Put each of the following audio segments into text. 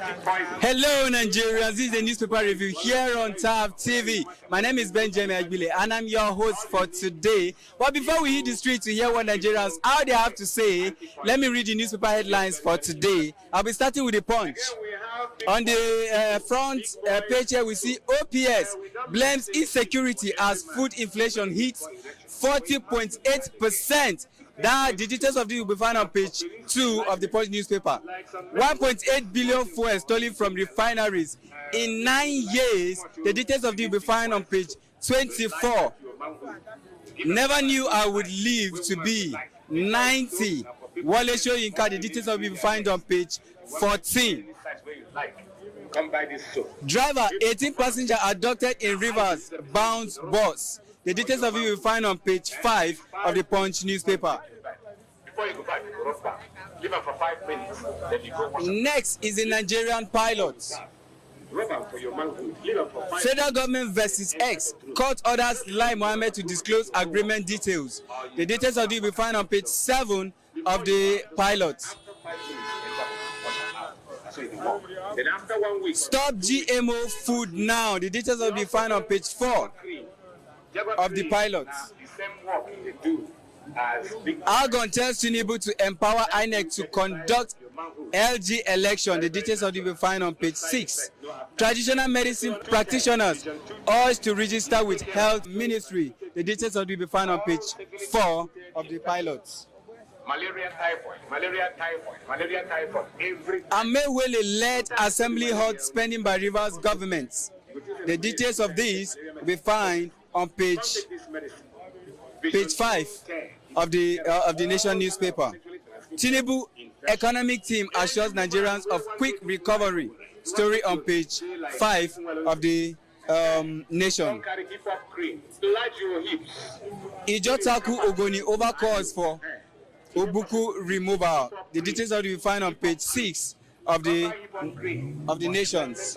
Hello Nigerians, this is the newspaper review here on TAV TV. My name is Benjamin Agbile and I'm your host for today. But before we hit the street to hear what Nigerians, how they have to say, let me read the newspaper headlines for today. I'll be starting with the Punch. On the front page here we see OPS blames insecurity as food inflation hits 40.8%. That the details of this will be found on page 2 of the Punch newspaper. 1.8 billion fuel stolen from refineries in 9 years. The details of this will be found on page 24. Never knew I would live to be 90. Wale Soyinka, the details of it will be found on page 14. Driver, 18 passengers abducted in Rivers bound bus. The details of it will be found on page 5 of the Punch newspaper. Next is the Nigerian pilots. Federal government versus X. Court orders Lai Mohammed to disclose agreement details. The details of it will be found on page 7 of the pilots. Stop GMO food now. The details will be found on page 4 of the pilots. Argon tells Tinubu to empower INEC to conduct LG election. The details of it will be found on page 6. Traditional medicine practitioners urged to register with Health Ministry. The details of it will be found on page 4 of the pilots. Malaria, typhoid. Amewele led assembly halt spending by Rivers government. The details of this will be found on page 5 of the Nation newspaper. Tinubu economic team assures Nigerians of quick recovery. Story on page 5 of the Nation. Ijotaku Ogoni over calls for Obuku removal. The details of it will be found on page 6 of the Nations.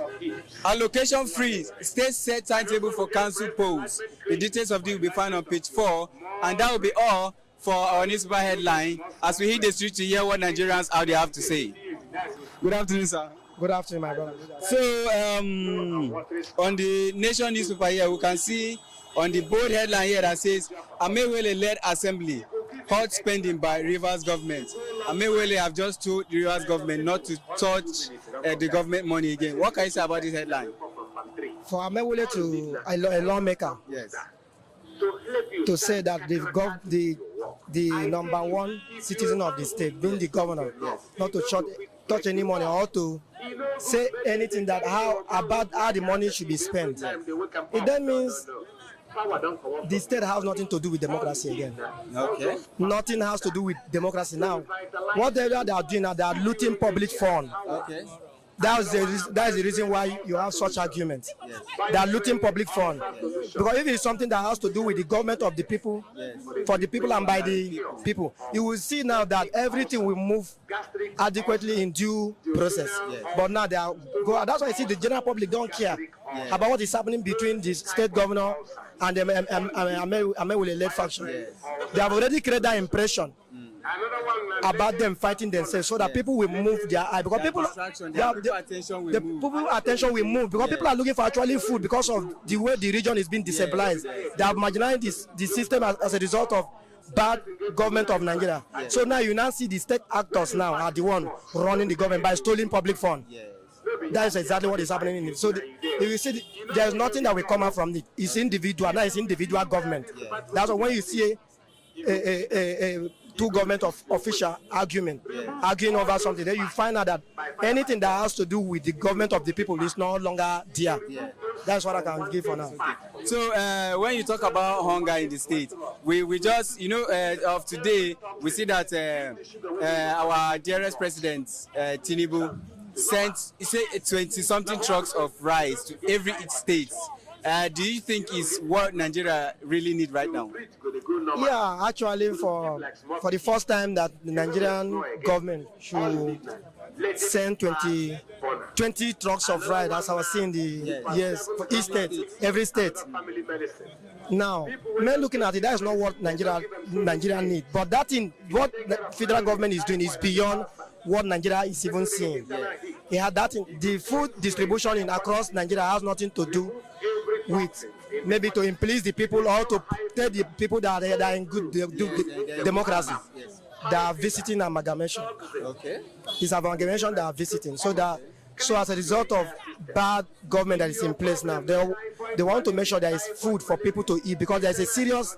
Allocation freeze. State set timetable for council polls. The details of this will be found on page 4, and that will be all for our newspaper headline as we hit the street to hear what Nigerians out there have to say. Good afternoon, sir. Good afternoon, my brother. So, on the Nation newspaper here, we can see on the bold headline here that says Amewele led assembly. Hot spending by Rivers government. Amewele have just told the Rivers government not to touch the government money again. What can you say about this headline? For Amewele to a lawmaker, yes, to say that the number one citizen of the state, being the governor, yes, not to touch any money or to say anything that about how the money should be spent. It then means the state has nothing to do with democracy again. Okay. Nothing has to do with democracy now. Whatever they are doing now, they are looting public funds. Okay. That's the reason why you have such arguments. Yes. They are looting public funds. Yes. Because if it's something that has to do with the government of the people, yes, for the people and by the people, you will see now that everything will move adequately in due process. Yes. But now they are that's why I see the general public don't care about what is happening between the state governor and the Amewele-led faction. Yes. They have already created that impression about them fighting themselves, so that people will move their eye, because people attention will move because people are looking for actually food because of the way the region is being destabilized. They have marginalized the system as a result of bad government of Nigeria. So now you now see the state actors now are the one running the government by stealing public funds. That is exactly what is happening in it. So if you see, there is nothing that will come out from it. It's individual. Now it's individual government. That's why when you see two government official arguing over something, then you find out that anything that has to do with the government of the people is no longer there. That's what I can give for now. So when you talk about hunger in the state, we just, of today, we see that our dearest president, Tinubu, sent 20-something trucks of rice to every state. Do you think is what Nigeria really need right now? Yeah, actually, for the first time that the Nigerian government should send 20 trucks of rice, as I was saying, for each state, every state. Now, men looking at it, that is not what Nigeria need. But what the federal government is doing is beyond what Nigeria is even seeing. He had that. The food distribution in across Nigeria has nothing to do with maybe to please the people or to tell the people that they are in good democracy. They are visiting amalgamation. Okay. It's amalgamation they are visiting. So as a result of bad government that is in place now, they want to make sure there is food for people to eat, because there's a serious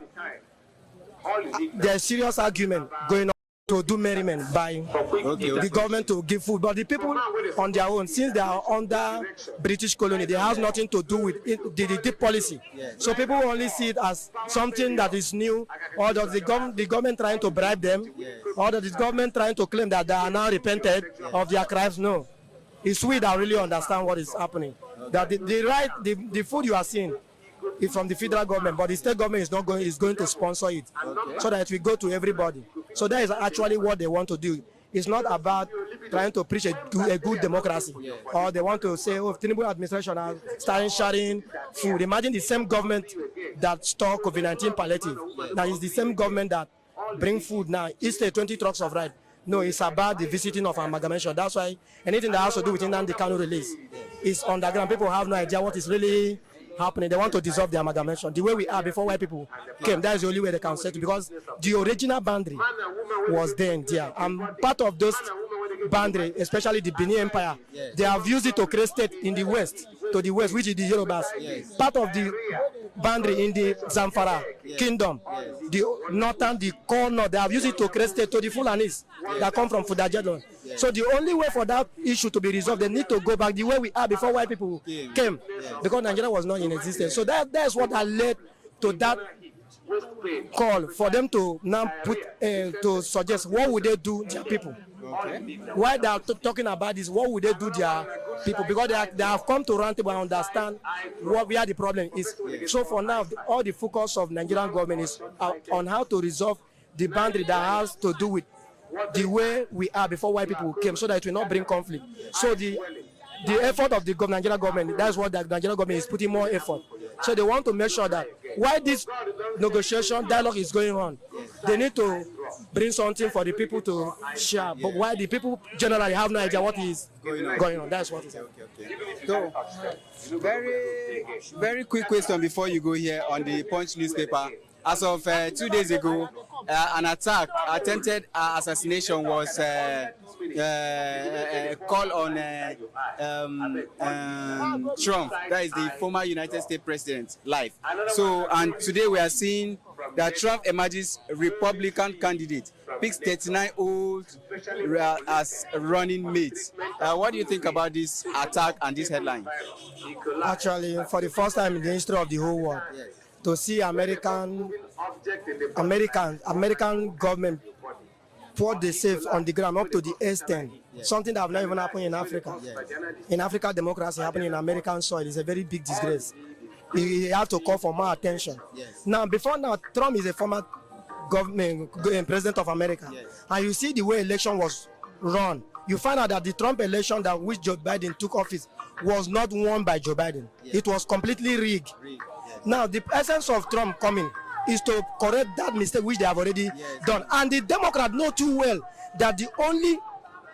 argument going on to do merriment by the government to give food. But the people on their own, since they are under British colony, they have nothing to do with the policy. So people only see it as something that is new, or does the government trying to bribe them, or does the government trying to claim that they are now repented of their crimes? No. It's we that really understand what is happening. That the food you are seeing is from the federal government, but the state government is going to sponsor it, so that it will go to everybody. So that is actually what they want to do. It's not about trying to preach a good democracy, or they want to say, oh, Tinubu administration are starting sharing food. Imagine the same government that stopped COVID-19 palliative. That is the same government that bring food now. It's the 20 trucks of ride. No, it's about the visiting of amalgamation. That's why anything that has to do with Nnamdi Kanu release is underground. People have no idea what is really happening. They want to dissolve the amalgamation. The way we are before white people came, that is the only way they can settle, because the original boundary was there and there. And part of those boundary, especially the Benin Empire, they have used it to create state in the west, which is the Yorubas. Part of the boundary in the Zamfara kingdom, the northern, the core north, they have used it to create state to the Fulanis that come from Fudajedon. So the only way for that issue to be resolved, they need to go back the way we are before white people came, because Nigeria was not in existence. So that's what that led to that call for them to now put to suggest what would they do their people. Why they are talking about this, what would they do their people, because they have come to round table and understand where the problem is. So for now, all the focus of Nigerian government is on how to resolve the boundary that has to do with the way we are before white people came, so that it will not bring conflict. So the effort of the Nigerian government, that's what the Nigerian government is putting more effort. So they want to make sure that while this negotiation dialogue is going on, they need to bring something for the people to share. But why the people generally have no idea what is going on. That's what is happening. So, very quick question before you go here on the Punch newspaper. As of 2 days ago, an attempted assassination was called on Trump, that is the former United States president, live. So, and today we are seeing that Trump emerges Republican candidate, picks 39-year-old as running mates. What do you think about this attack and this headline? Actually, for the first time in the history of the whole world, to see American government put the safe on the ground up to the extent, something that have not even happened in Africa. In Africa, democracy happening in American soil is a very big disgrace. You have to call for more attention. Now, Trump is a former president of America, and you see the way election was run. You find out that the Trump election that which Joe Biden took office was not won by Joe Biden. It was completely rigged. Now, the essence of Trump coming is to correct that mistake which they have already done. And the Democrats know too well that the only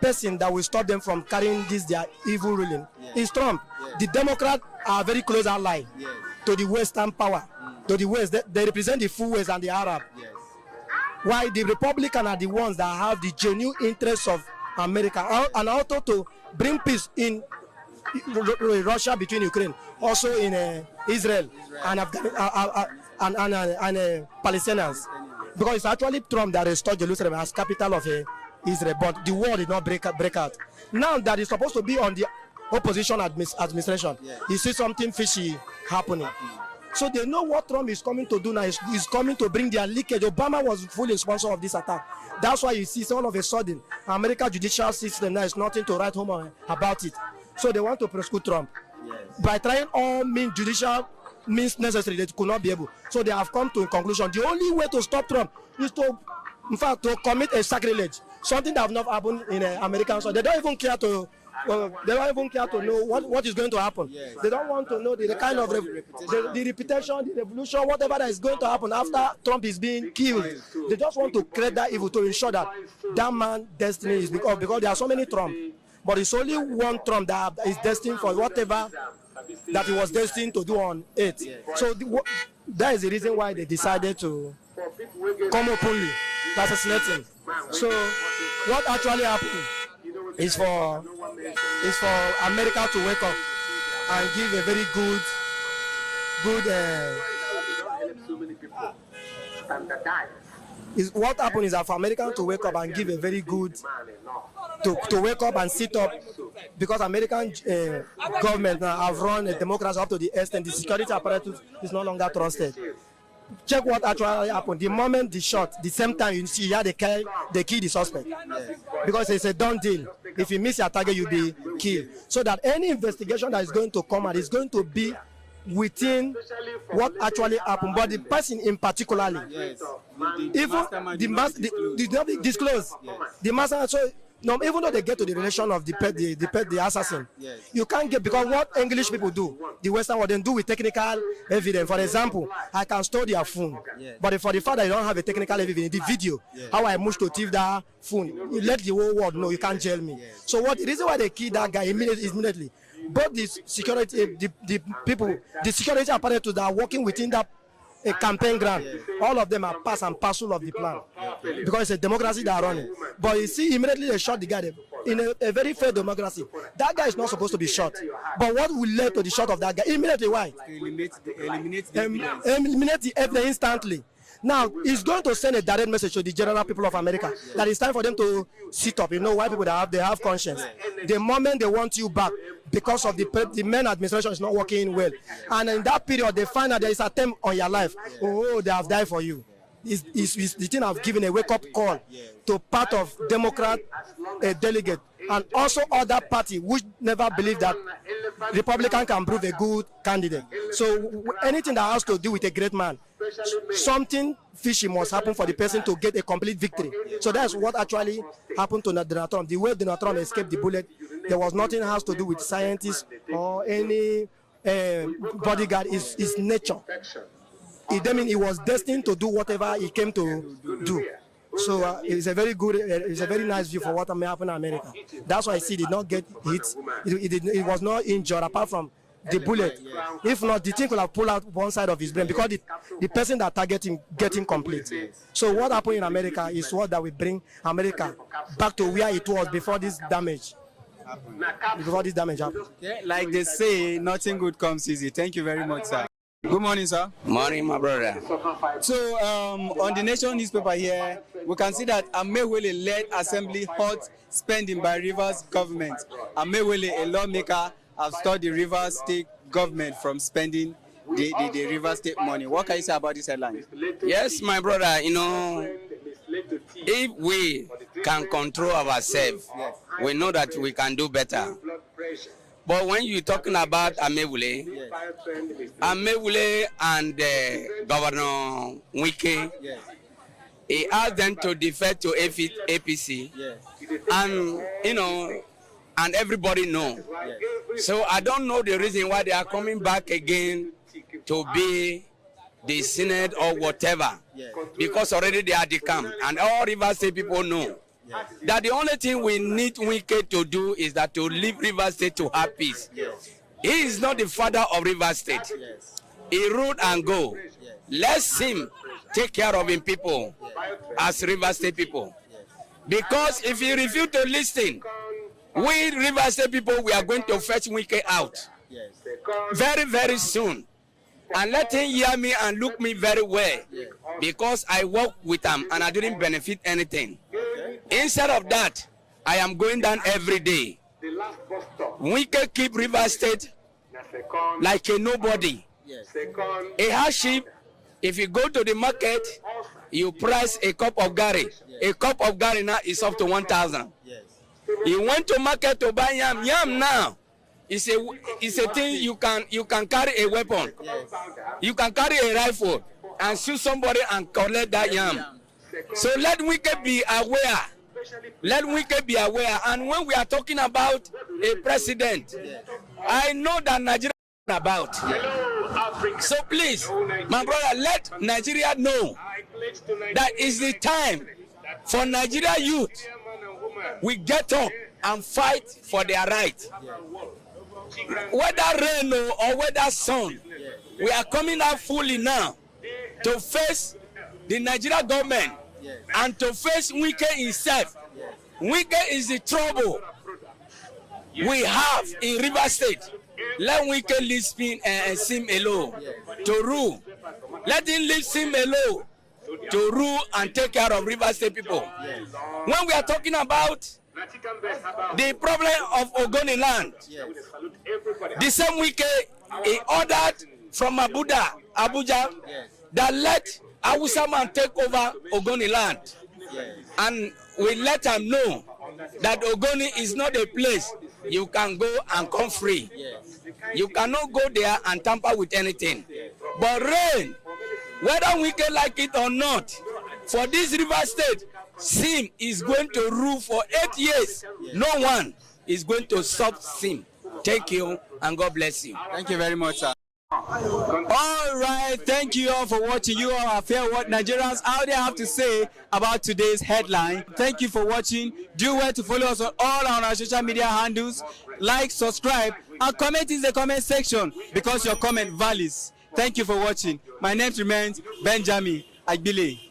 person that will stop them from carrying this their evil ruling is Trump. The Democrats are a very close ally to the Western power, to the West. They represent the full West and the Arab. While the Republicans are the ones that have the genuine interests of America, and also to bring peace in Russia, between Ukraine, also in Israel and Palestinians, because it's actually Trump that restored Jerusalem as capital of Israel, but the war did not break out. Now that is supposed to be on the opposition administration, you see something fishy happening. So they know what Trump is coming to do now. He's coming to bring their leakage. Obama was fully sponsor of this attack. That's why you see all of a sudden, American judicial system now is nothing to write home about it. So they want to prosecute Trump. By trying all judicial means necessary, they could not be able. So they have come to a conclusion. The only way to stop Trump is to, in fact, to commit a sacrilege. Something that have not happened in American. So they don't even care to. They don't even care to know what is going to happen. They don't want to know the kind of the reputation, the revolution, whatever that is going to happen after Trump is being killed. They just want to create that evil to ensure that that man's destiny is because there are so many Trump. But it's only one Trump that is destined for whatever that he was destined to do on it. So that is the reason why they decided to come openly to assassinate him. So what actually happened is for America to wake up and give a very good is what happened is that for Americans to wake up and give a very good to wake up and sit up, because American government now have run a democracy up to the extent the security apparatus is no longer trusted. Check what actually happened. The moment they shot, the same time you see they kill the suspect, because it's a done deal. If you miss your target, you'll be killed. So that any investigation that is going to come out is going to be within what actually happened, but the person in particularly, even the not disclose the master. So no, even though they get to the relation of the assassin, you can't get, because what English people do, the Western world, they do with technical evidence. For example, I can store their phone, but for the fact that you don't have a technical evidence, the video, how I moved to thief that phone, you let the whole world know you can't jail me. So what the reason why they kill that guy immediately, both the security, the people, the security apparatus that are working within that a campaign ground, all of them are part and parcel of the plan, because it's a democracy that are running. But you see, immediately they shot the guy. In a very fair democracy, that guy is not supposed to be shot. But what will lead to the shot of that guy? Immediately, why? Eliminate the evidence instantly. Now, it's going to send a direct message to the general people of America that it's time for them to sit up. You know, white people they have conscience. The moment they want you back, because of the main administration is not working well, and in that period they find that there is a attempt on your life. Oh, they have died for you. It's the thing I've given a wake-up call to part of Democrat delegate and also other party which never believe that Republican can prove a good candidate. So anything that has to do with a great man, something fishy must happen for the person to get a complete victory. So that's what actually happened to Donald Trump. The way Donald Trump escaped the bullet, there was nothing has to do with scientists or any bodyguard. Is nature. It mean he was destined to do whatever he came to do. So it's a very good, it's a very nice view for what may happen in America. That's why I see he did not get hit. It was not injured apart from the bullet. If not, the thing could have pulled out one side of his brain, because the person that targeted him getting complete. So what happened in America is what that will bring America back to where it was before this damage. Before this damage happened. Okay, like they say, nothing good comes easy. Thank you very much, sir. Good morning, sir. Morning, my brother. So, on the Nation newspaper here, we can see that Amewele led assembly halt spending by Rivers government. Amewele, a lawmaker, have stopped the Rivers State government from spending the Rivers State money. What can you say about this headline? Yes, my brother, you know, if we can control ourselves, we know that we can do better. But when you're talking about Amewele and Governor Wike, he asked them to defer to APC, and you know, and everybody know. So I don't know the reason why they are coming back again to be the Senate or whatever, because already they are the camp, and all Rivers State people know that the only thing we need Wike to do is that to leave Rivers State to have peace. He is not the father of Rivers State. He ruled and go. Let him take care of him people as Rivers State people. Because if he refuse to listen, we Rivers State people, we are going to fetch Wike out very, very soon. And let him hear me and look me very well, because I work with him and I didn't benefit anything. Instead of that, I am going down every day. We can keep Rivers State like a nobody. A hardship, if you go to the market, you price a cup of gari. A cup of gari now is up to 1,000. You went to market to buy yam. Yam now is a thing you can carry a weapon. You can carry a rifle and shoot somebody and collect that yam. So let Wike be aware. Let Wike be aware. And when we are talking about a president, I know that Nigeria is about. So please, my brother, let Nigeria know that it's the time for Nigeria youth. We get up and fight for their right. Whether rain or whether sun, we are coming out fully now to face the Nigerian government and to face Wike himself. Wike is the trouble we have in River State. Let Wike leave Sim alone to rule. Let him leave Sim alone to rule and take care of River State people. When we are talking about the problem of Ogoni land, the same Wike he ordered from Abuja, that let Hausa man take over Ogoni land. And we let them know that Ogoni is not a place you can go and come free. You cannot go there and tamper with anything. But rain, whether we can like it or not, for this River State, Sim is going to rule for 8 years. No one is going to stop Sim. Thank you and God bless you. Thank you very much, sir. All right, thank you all for watching. You all have heard what Nigerians out there have to say about today's headline. Thank you for watching. Do well to follow us on all our social media handles. Like, subscribe, and comment in the comment section because your comment values. Thank you for watching. My name remains Benjamin Agbile.